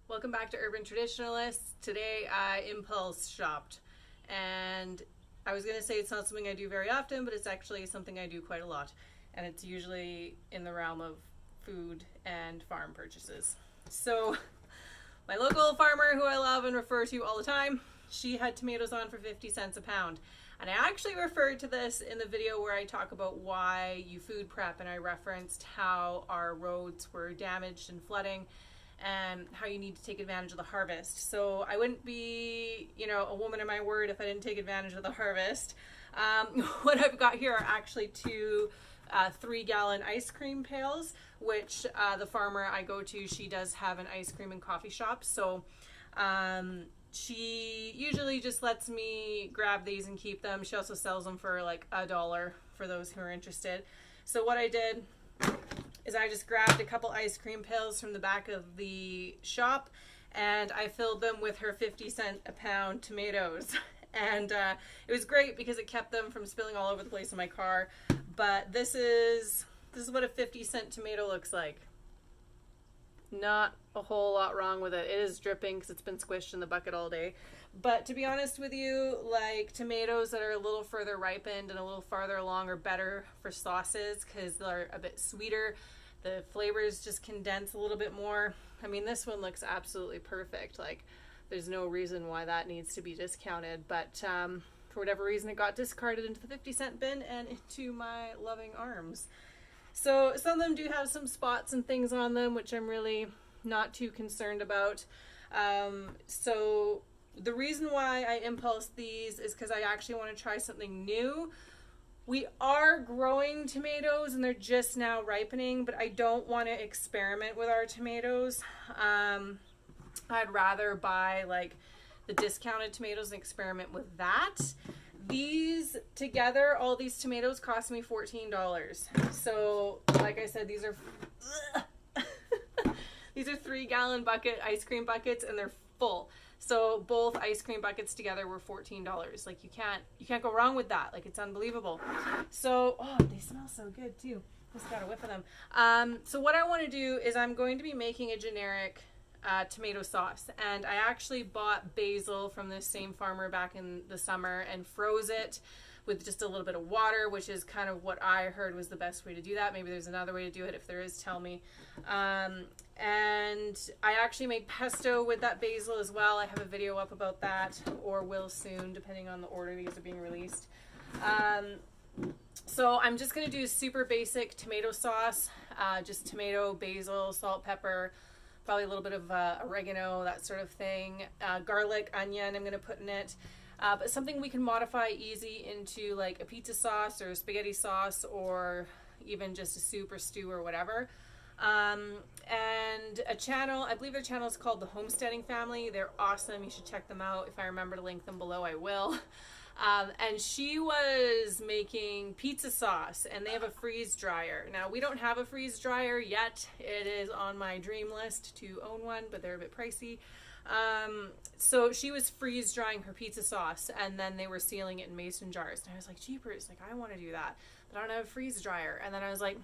Welcome back to Urban Traditionalists. Today I impulse shopped, and I was going to say it's not something I do very often, but it's actually something I do quite a lot, and it's usually in the realm of food and farm purchases. So my local farmer, who I love and refer to all the time, she had tomatoes on for 50 cents a pound. And I actually referred to this in the video where I talk about why you food prep, and I referenced how our roads were damaged and flooding and how you need to take advantage of the harvest. So I wouldn't be, a woman of my word if I didn't take advantage of the harvest. What I've got here are actually two 3-gallon ice cream pails, which the farmer I go to, she does have an ice cream and coffee shop. So she usually just lets me grab these and keep them. She also sells them for like $1 for those who are interested. So what I did is I just grabbed a couple ice cream pails from the back of the shop, and I filled them with her 50-cent a pound tomatoes. And it was great because it kept them from spilling all over the place in my car. But this is what a 50-cent tomato looks like. Not a whole lot wrong with it. It is dripping because it's been squished in the bucket all day. But to be honest with you, like tomatoes that are a little further ripened and a little farther along are better for sauces because they're a bit sweeter. The flavors just condense a little bit more. I mean, this one looks absolutely perfect. Like, there's no reason why that needs to be discounted. But for whatever reason, it got discarded into the 50-cent bin and into my loving arms. So some of them do have some spots and things on them, which I'm really not too concerned about. So the reason why I impulse these is because I actually want to try something new. We are growing tomatoes and they're just now ripening, but I don't want to experiment with our tomatoes. I'd rather buy like the discounted tomatoes and experiment with that. These together, all these tomatoes cost me $14. So like I said, these are these are 3-gallon bucket ice cream buckets, and they're full. So both ice cream buckets together were $14. Like you can't go wrong with that. Like, it's unbelievable. So, they smell so good too. Just got a whiff of them. So what I want to do is I'm going to be making a generic tomato sauce, and I actually bought basil from this same farmer back in the summer and froze it with just a little bit of water, which is kind of what I heard was the best way to do that. Maybe there's another way to do it. If there is, tell me. And I actually made pesto with that basil as well. I have a video up about that, or will soon, depending on the order these are being released. So I'm just going to do a super basic tomato sauce, just tomato, basil, salt, pepper, probably a little bit of oregano, that sort of thing. Garlic, onion I'm going to put in it. But something we can modify easy into like a pizza sauce or a spaghetti sauce, or even just a soup or stew or whatever. And a channel, I believe their channel is called the Homesteading family. They're awesome. You should check them out. If I remember to link them below, I will. And she was making pizza sauce, and they have a freeze dryer. Now, we don't have a freeze dryer yet. It is on my dream list to own one, but they're a bit pricey. So she was freeze drying her pizza sauce, and then they were sealing it in mason jars. And I was like, jeepers, like I want to do that, but I don't have a freeze dryer. And then I was like,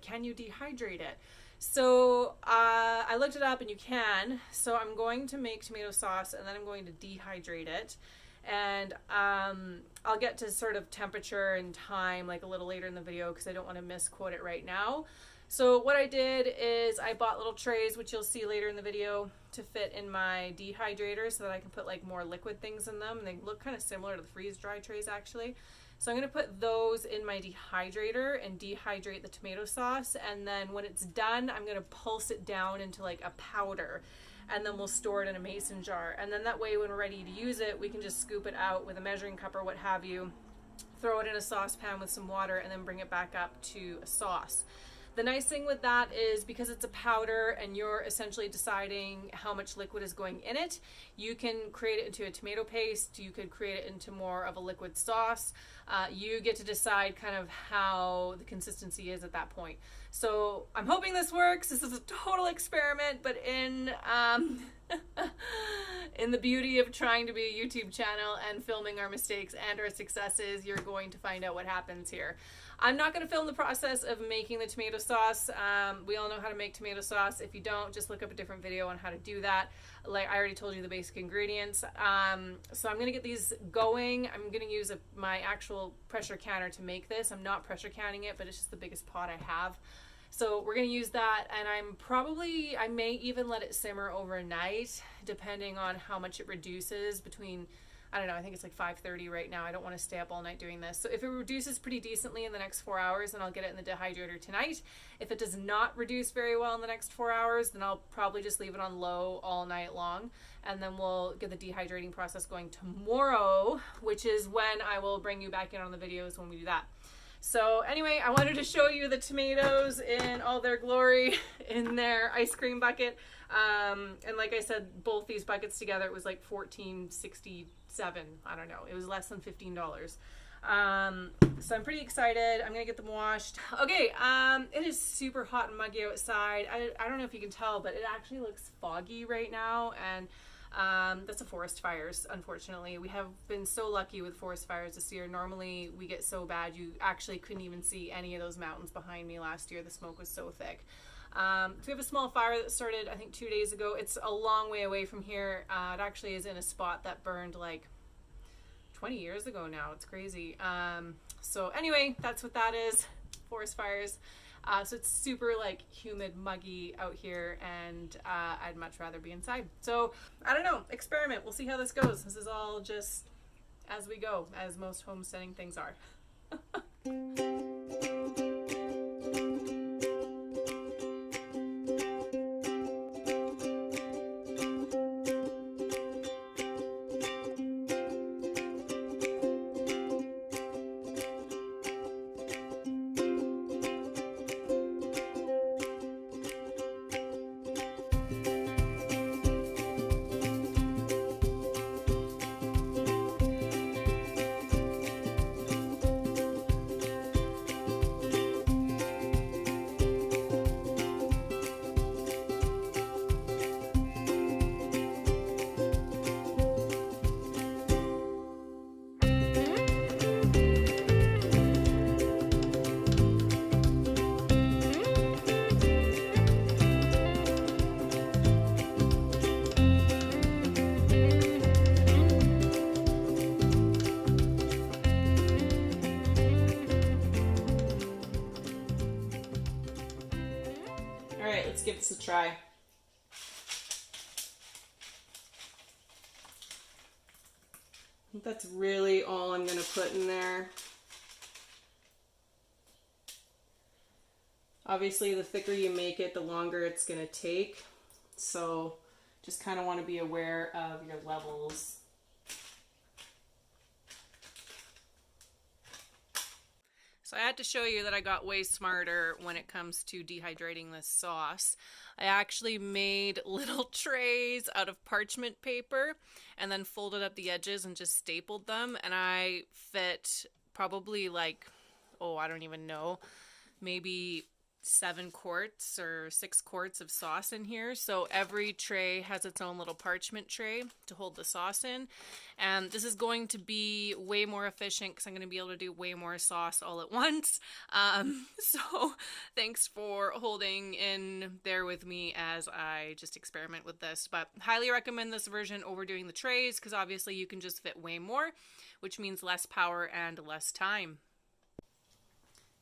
can you dehydrate it? So I looked it up, and you can. So I'm going to make tomato sauce, and then I'm going to dehydrate it. And I'll get to sort of temperature and time like a little later in the video because I don't want to misquote it right now. So what I did is I bought little trays, which you'll see later in the video, to fit in my dehydrator so that I can put like more liquid things in them. And they look kind of similar to the freeze dry trays actually. So I'm going to put those in my dehydrator and dehydrate the tomato sauce. And then when it's done, I'm going to pulse it down into like a powder. And then we'll store it in a mason jar. And then that way when we're ready to use it, we can just scoop it out with a measuring cup or what have you, throw it in a saucepan with some water, and then bring it back up to a sauce. The nice thing with that is because it's a powder and you're essentially deciding how much liquid is going in it, you can create it into a tomato paste. You could create it into more of a liquid sauce. You get to decide kind of how the consistency is at that point. So I'm hoping this works. This is a total experiment, but in the beauty of trying to be a YouTube channel and filming our mistakes and our successes, you're going to find out what happens here. I'm not going to film the process of making the tomato sauce. We all know how to make tomato sauce. If you don't, just look up a different video on how to do that. Like I already told you the basic ingredients. So I'm going to get these going. I'm going to use my actual pressure canner to make this. I'm not pressure canning it, but it's just the biggest pot I have. So we're going to use that, and I may even let it simmer overnight, depending on how much it reduces between, I don't know, I think it's like 5:30 right now. I don't want to stay up all night doing this. So if it reduces pretty decently in the next 4 hours, then I'll get it in the dehydrator tonight. If it does not reduce very well in the next 4 hours, then I'll probably just leave it on low all night long, and then we'll get the dehydrating process going tomorrow, which is when I will bring you back in on the videos when we do that. So anyway, I wanted to show you the tomatoes in all their glory in their ice cream bucket. And like I said, both these buckets together, it was like $14.67. I don't know. It was less than $15. So I'm pretty excited. I'm going to get them washed. Okay, it is super hot and muggy outside. I don't know if you can tell, but it actually looks foggy right now. And that's a forest fires, unfortunately. We have been so lucky with forest fires this year. Normally we get so bad you actually couldn't even see any of those mountains behind me last year. The smoke was so thick. So we have a small fire that started, I think, 2 days ago. It's a long way away from here. It actually is in a spot that burned like 20 years ago now. It's crazy. So anyway, that's what that is. Forest fires. So it's super like humid, muggy out here, and I'd much rather be inside. So I don't know, experiment. We'll see how this goes. This is all just as we go, as most homesteading things are. Let's give this a try. I think that's really all I'm going to put in there. Obviously, the thicker you make it, the longer it's going to take. So just kind of want to be aware of your levels. So I had to show you that I got way smarter when it comes to dehydrating this sauce. I actually made little trays out of parchment paper and then folded up the edges and just stapled them. And I fit probably like, oh, I don't even know, maybe 7 quarts or 6 quarts of sauce in here. So every tray has its own little parchment tray to hold the sauce in. And this is going to be way more efficient because I'm going to be able to do way more sauce all at once. So thanks for holding in there with me as I just experiment with this. But highly recommend this version over doing the trays because obviously you can just fit way more, which means less power and less time.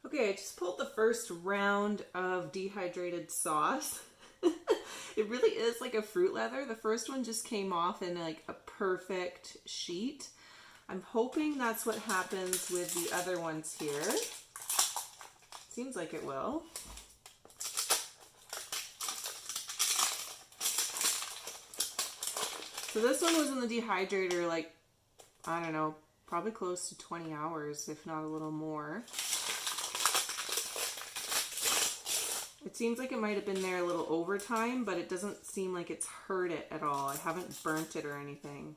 Okay, I just pulled the first round of dehydrated sauce. It really is like a fruit leather. The first one just came off in like a perfect sheet. I'm hoping that's what happens with the other ones here. Seems like it will. So this one was in the dehydrator like, I don't know, probably close to 20 hours, if not a little more. It seems like it might have been there a little over time, but it doesn't seem like it's hurt it at all. I haven't burnt it or anything.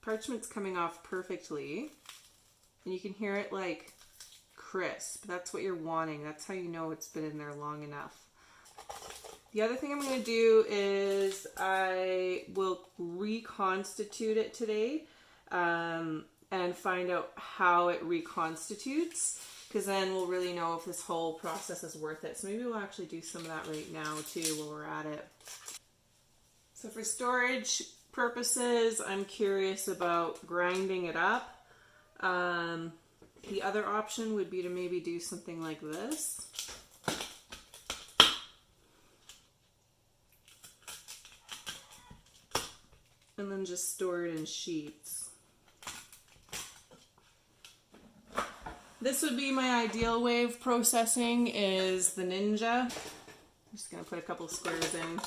Parchment's coming off perfectly. And you can hear it like crisp. That's what you're wanting. That's how you know it's been in there long enough. The other thing I'm going to do is I will reconstitute it today. and find out how it reconstitutes, because then we'll really know if this whole process is worth it. So maybe we'll actually do some of that right now too while we're at it. So for storage purposes, I'm curious about grinding it up. The other option would be to maybe do something like this. And then just store it in sheets. This would be my ideal way of processing, is the Ninja. I'm just gonna put a couple squares in.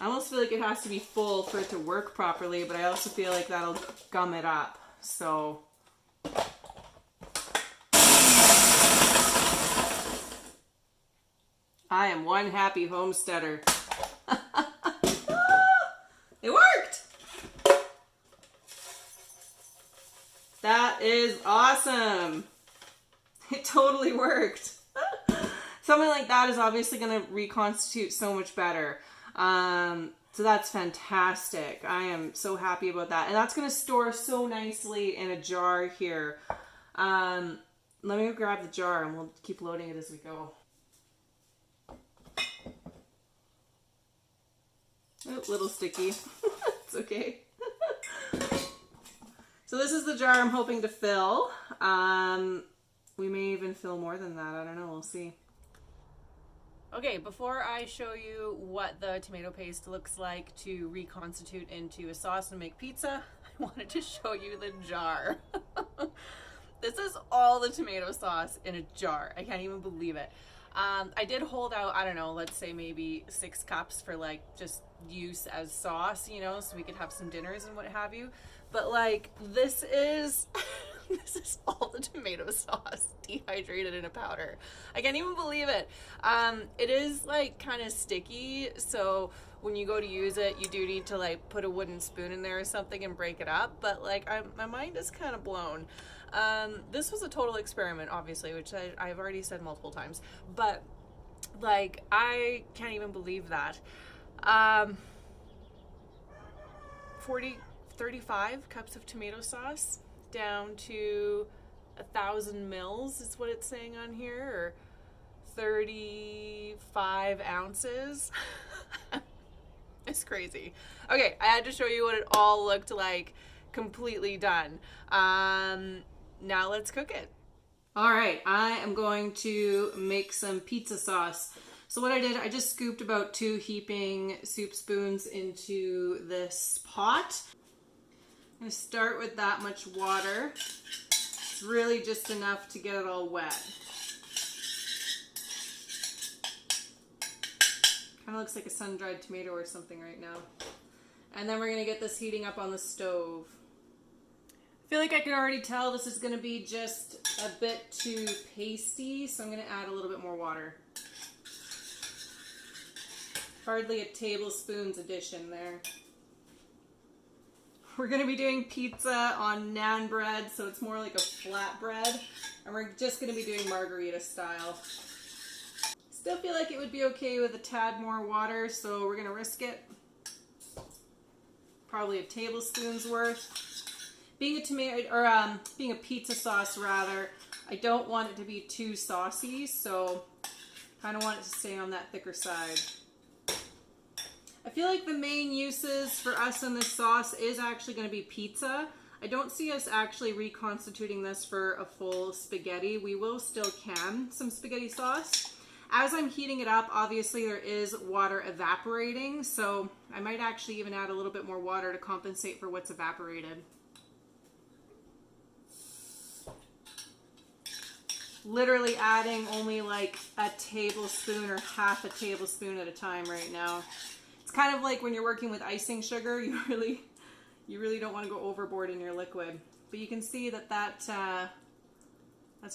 I almost feel like it has to be full for it to work properly, but I also feel like that'll gum it up. So I am one happy homesteader. It worked! That is awesome. It totally worked. Something like that is obviously going to reconstitute so much better. So that's fantastic. I am so happy about that. And that's going to store so nicely in a jar here. Let me grab the jar and we'll keep loading it as we go. Oh, little sticky. It's okay. So this is the jar I'm hoping to fill. We may even fill more than that. I don't know. We'll see. Okay, before I show you what the tomato paste looks like to reconstitute into a sauce and make pizza, I wanted to show you the jar. This is all the tomato sauce in a jar. I can't even believe it. I did hold out, I don't know, let's say maybe 6 cups for like just use as sauce, you know, so we could have some dinners and what have you. But like, this is this is all the tomato sauce dehydrated in a powder. I can't even believe it. It is like kind of sticky, so when you go to use it, you do need to like put a wooden spoon in there or something and break it up. But like, my mind is kind of blown. This was a total experiment, obviously, which I've already said multiple times, but like, I can't even believe that. 35 cups of tomato sauce down to 1,000 mils is what it's saying on here, or 35 ounces. It's crazy. Okay, I had to show you what it all looked like completely done. Now let's cook it. All right, I am going to make some pizza sauce. So what I did, I just scooped about 2 heaping soup spoons into this pot. I'm gonna start with that much water. It's really just enough to get it all wet. Kind of looks like a sun-dried tomato or something right now. And then we're gonna get this heating up on the stove. I feel like I can already tell this is gonna be just a bit too pasty, so I'm gonna add a little bit more water. Hardly a tablespoon's addition there. We're gonna be doing pizza on naan bread, so it's more like a flat bread. And we're just gonna be doing margarita style. Still feel like it would be okay with a tad more water, so we're gonna risk it. Probably a tablespoon's worth. Being a tomato, or being a pizza sauce rather, I don't want it to be too saucy, so kind of want it to stay on that thicker side. I feel like the main uses for us in this sauce is actually going to be pizza. I don't see us actually reconstituting this for a full spaghetti. We will still can some spaghetti sauce. As I'm heating it up, obviously there is water evaporating, so I might actually even add a little bit more water to compensate for what's evaporated. Literally adding only like a tablespoon or half a tablespoon at a time right now. It's kind of like when you're working with icing sugar, you really don't want to go overboard in your liquid. But you can see that that's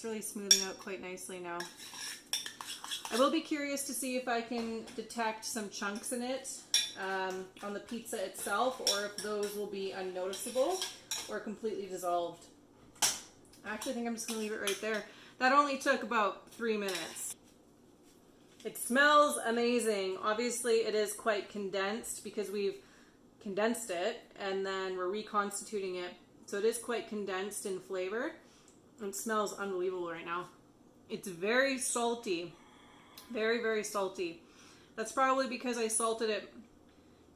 really smoothing out quite nicely now. I will be curious to see if I can detect some chunks in it on the pizza itself, or if those will be unnoticeable or completely dissolved. I actually think I'm just going to leave it right there. That only took about 3 minutes. It smells amazing. Obviously it is quite condensed because we've condensed it and then we're reconstituting it So it is quite condensed in flavor. It smells unbelievable right now. It's very salty. Very, very salty. That's probably because I salted it,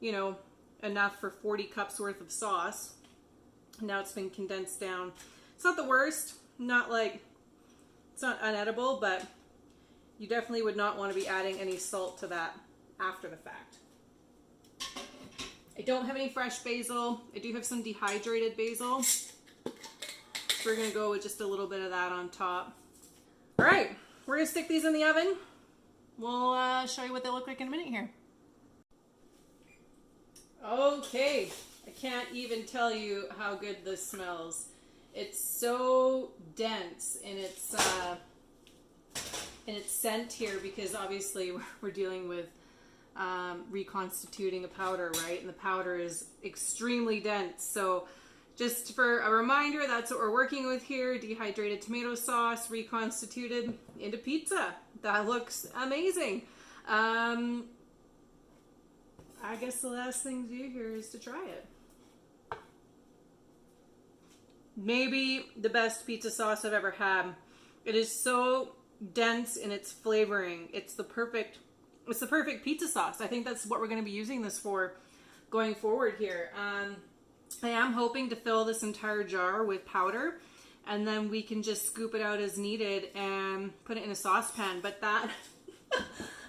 you know, enough for 40 cups worth of sauce. Now it's been condensed down. It's not the worst. Not like, it's not unedible, but you definitely would not want to be adding any salt to that after the fact. I don't have any fresh basil. I do have some dehydrated basil. So we're going to go with just a little bit of that on top. All right, we're going to stick these in the oven. We'll show you what they look like in a minute here. Okay, I can't even tell you how good this smells. It's so dense in its scent here, because obviously we're dealing with reconstituting a powder, right? And the powder is extremely dense. So just for a reminder, that's what we're working with here. Dehydrated tomato sauce, reconstituted into pizza. That looks amazing. I guess the last thing to do here is to try it. Maybe the best pizza sauce I've ever had. It is so dense in its flavoring. It's the perfect pizza sauce. I think that's what we're going to be using this for going forward here. I am hoping to fill this entire jar with powder, and then we can just scoop it out as needed and put it in a saucepan. But that,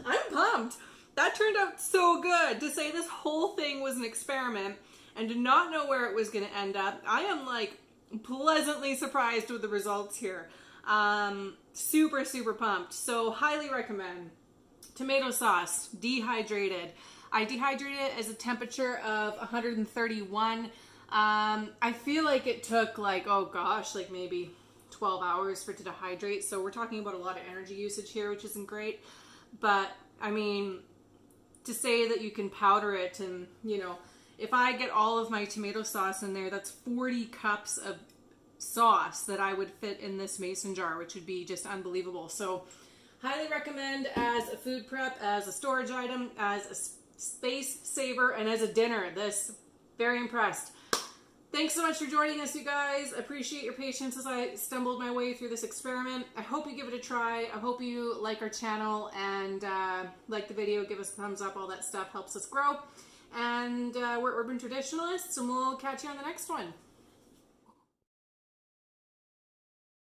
I'm pumped. That turned out so good. To say this whole thing was an experiment and to not know where it was going to end up, I am like pleasantly surprised with the results here. Super, super pumped. So highly recommend. Tomato sauce, dehydrated. I dehydrated it as a temperature of 131. I feel like it took like, oh gosh, like maybe 12 hours for it to dehydrate. So we're talking about a lot of energy usage here, which isn't great. But I mean, to say that you can powder it, and you know, if I get all of my tomato sauce in there, that's 40 cups of sauce that I would fit in this mason jar, which would be just unbelievable. So highly recommend as a food prep, as a storage item, as a space saver, and as a dinner. This, very impressed. Thanks so much for joining us, you guys. Appreciate your patience as I stumbled my way through this experiment. I hope you give it a try. I hope you like our channel and like the video, give us a thumbs up. All that stuff helps us grow. And we're urban traditionalists, and we'll catch you on the next one.